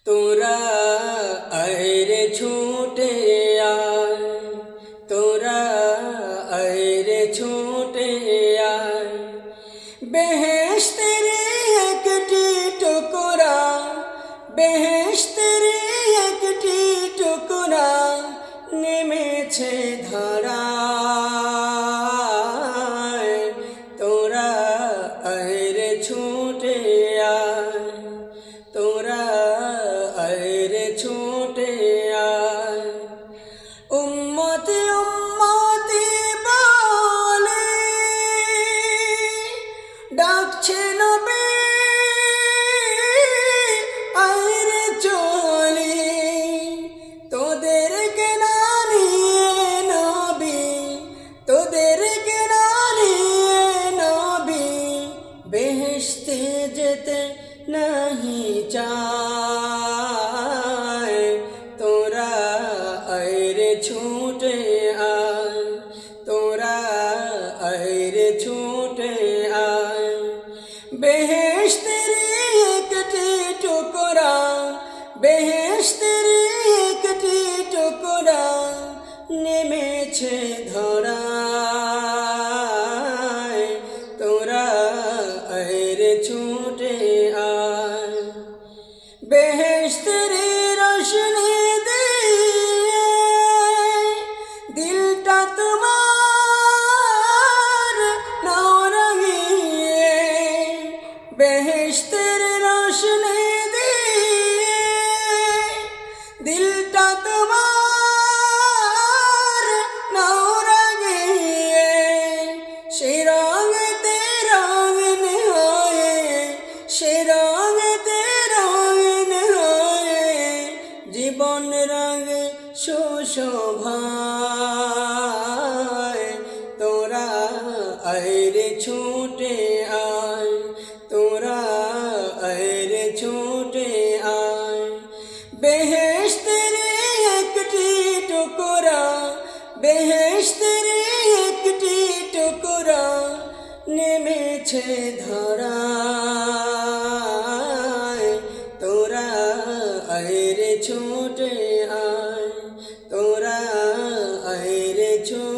তোরা আয় রে ছুটে আয়, তোরা আয় রে ছুটে আয়, বেহেশতের একটি টুকরা, বেহেশতের একটি টুকরা নেমেছে ধরায়। তোরা আয় রে ছুটে আয়, তোরা আয় রে ছুটে আয়। উম্মতি উম্মতি বলে ডাকছে নবী, আয় রে চলি তোদেরকে না নিয়ে নবী, তোদেরকে না নিয়ে নবী বেহেশতে যেতে নাহি চায়। তোরা আয় রে ছুটে আয়, তোরা আয় রে ছুটে আয়, বেহেশতের একটি টুকরা, বেহেশতের একটি টুকরা নেমেছে ধরায়। তোরা আয় রে ছুটে আয়, বেহেশতের রোশনি দিয়ে দিলটা তোমার নাও রাঙিয়ে, বেহেশতের রোশনি দিয়ে দিলটা তোমার নাও রাঙিয়ে, সেই রঙেতে রঙিন হয়ে, সেই রঙেতে রঙিন হয়ে জীবন রঙে সুশোভায়। তোরা আয় রে ছুটে আয়, তোরা আয় রে ছুটে আয়, বেহেশতের একটি টুকরা, বেহেশতের একটি টুকরা নেমেছে ধরায়। তোরা আয় রে ছুটে আয়, তোরা আয় রে ছুটে